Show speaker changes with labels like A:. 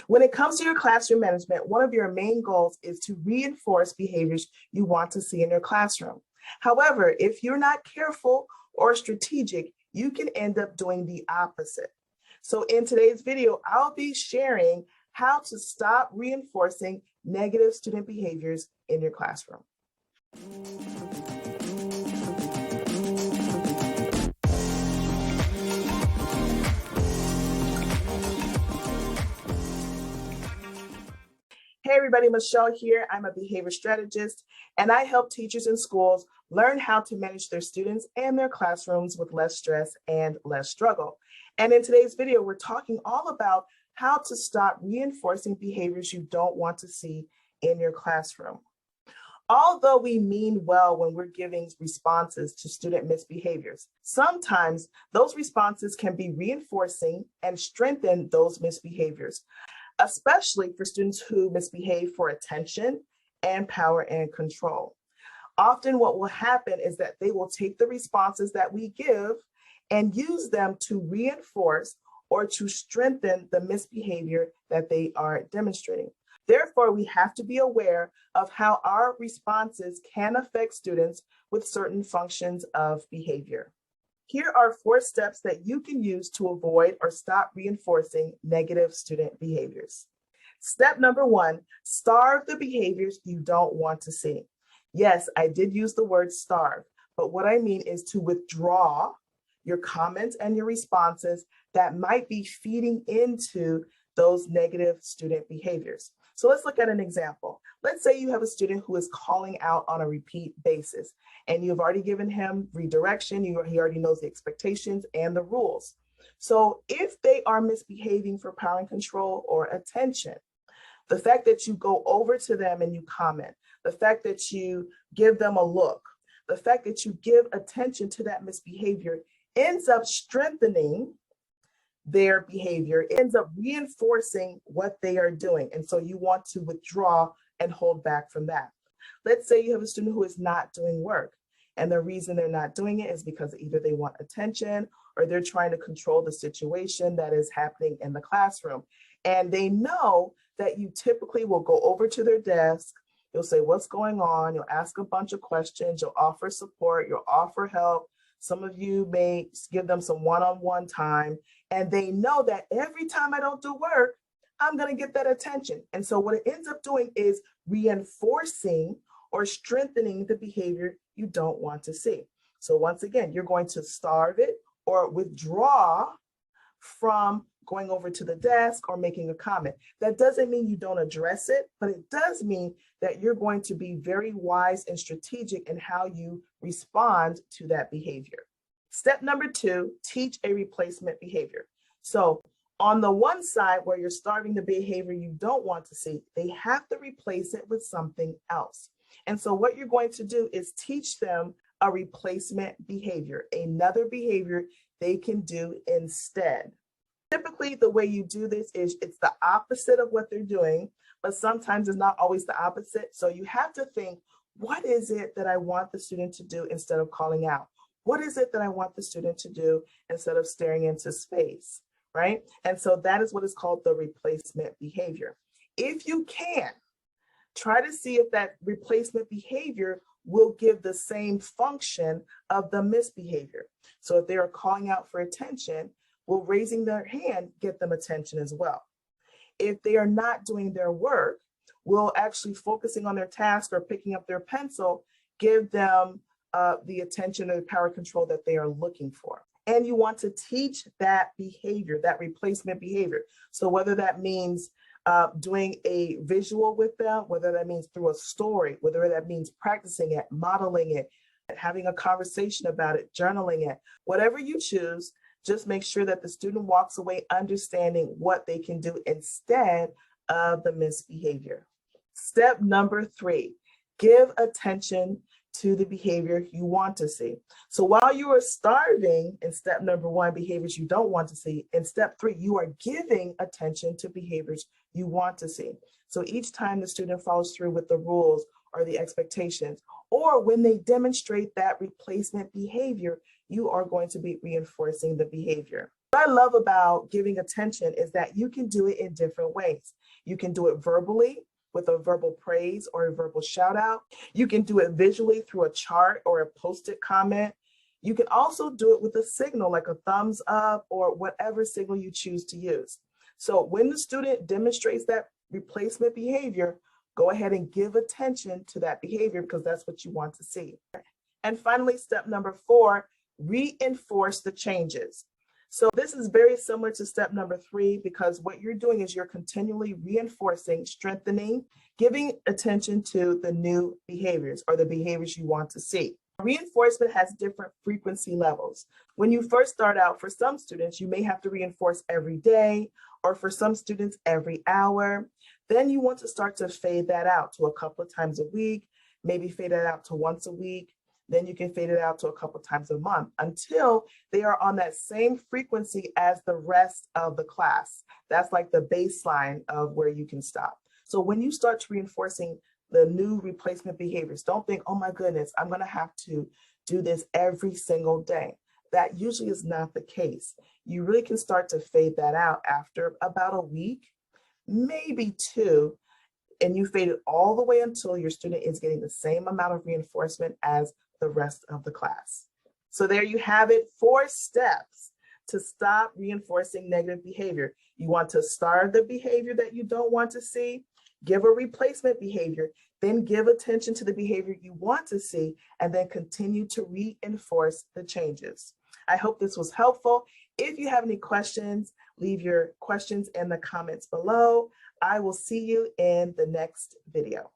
A: When it comes to your classroom management, one of your main goals is to reinforce behaviors you want to see in your classroom. However, if you're not careful or strategic, you can end up doing the opposite. So in today's video, I'll be sharing how to stop reinforcing negative student behaviors in your classroom. Hey everybody, Michelle here. I'm a behavior strategist and I help teachers in schools learn how to manage their students and their classrooms with less stress and less struggle. And in today's video, we're talking all about how to stop reinforcing behaviors you don't want to see in your classroom. Although we mean well when we're giving responses to student misbehaviors, sometimes those responses can be reinforcing and strengthen those misbehaviors, especially for students who misbehave for attention and power and control. Often what will happen is that they will take the responses that we give and use them to reinforce or to strengthen the misbehavior that they are demonstrating. Therefore, we have to be aware of how our responses can affect students with certain functions of behavior. Here are 4 steps that you can use to avoid or stop reinforcing negative student behaviors. Step number 1, starve the behaviors you don't want to see. Yes, I did use the word starve, but what I mean is to withdraw your comments and your responses that might be feeding into those negative student behaviors. So let's look at an example. Let's say you have a student who is calling out on a repeat basis, and you've already given him redirection. He already knows the expectations and the rules. So if they are misbehaving for power and control or attention, the fact that you go over to them and you comment, the fact that you give them a look, the fact that you give attention to that misbehavior ends up strengthening their behavior, ends up reinforcing what they are doing. And so you want to withdraw and hold back from that. Let's say you have a student who is not doing work, and the reason they're not doing it is because either they want attention or they're trying to control the situation that is happening in the classroom. And they know that you typically will go over to their desk, you'll say, what's going on? You'll ask a bunch of questions, you'll offer support, you'll offer help. Some of you may give them some one-on-one time, and they know that every time I don't do work, I'm going to get that attention. And so what it ends up doing is reinforcing or strengthening the behavior you don't want to see. So once again, you're going to starve it or withdraw from going over to the desk or making a comment. That doesn't mean you don't address it, but it does mean that you're going to be very wise and strategic in how you respond to that behavior. Step number 2, teach a replacement behavior. So on the one side where you're starving the behavior you don't want to see, they have to replace it with something else. And so what you're going to do is teach them a replacement behavior, another behavior they can do instead. Typically, the way you do this is it's the opposite of what they're doing, but sometimes it's not always the opposite. So you have to think, what is it that I want the student to do instead of calling out? What is it that I want the student to do instead of staring into space, right? And so that is what is called the replacement behavior. If you can, try to see if that replacement behavior will give the same function of the misbehavior. So if they are calling out for attention, will raising their hand get them attention as well? If they are not doing their work, will actually focusing on their task or picking up their pencil give them the attention or the power control that they are looking for? And you want to teach that behavior, that replacement behavior. So whether that means doing a visual with them, whether that means through a story, whether that means practicing it, modeling it, having a conversation about it, journaling it, whatever you choose, just make sure that the student walks away understanding what they can do instead of the misbehavior. Step number 3, give attention to the behavior you want to see. So while you are starving in step number 1, behaviors you don't want to see, in step 3, you are giving attention to behaviors you want to see. So each time the student follows through with the rules or the expectations, or when they demonstrate that replacement behavior, you are going to be reinforcing the behavior. What I love about giving attention is that you can do it in different ways. You can do it verbally with a verbal praise or a verbal shout out. You can do it visually through a chart or a post-it comment. You can also do it with a signal like a thumbs up or whatever signal you choose to use. So when the student demonstrates that replacement behavior, go ahead and give attention to that behavior because that's what you want to see. And finally, step number 4, reinforce the changes. So this is very similar to step number 3 because what you're doing is you're continually reinforcing, strengthening, giving attention to the new behaviors or the behaviors you want to see. Reinforcement has different frequency levels. When you first start out, for some students, you may have to reinforce every day, or for some students, every hour. Then you want to start to fade that out to a couple of times a week, maybe fade it out to once a week. Then you can fade it out to a couple times a month until they are on that same frequency as the rest of the class. That's like the baseline of where you can stop. So when you start reinforcing the new replacement behaviors, don't think, oh my goodness, I'm going to have to do this every single day. That usually is not the case. You really can start to fade that out after about a week, maybe 2, and you fade it all the way until your student is getting the same amount of reinforcement as the rest of the class. So there you have it, 4 steps to stop reinforcing negative behavior. You want to starve the behavior that you don't want to see, give a replacement behavior, then give attention to the behavior you want to see, and then continue to reinforce the changes. I hope this was helpful. If you have any questions, leave your questions in the comments below. I will see you in the next video.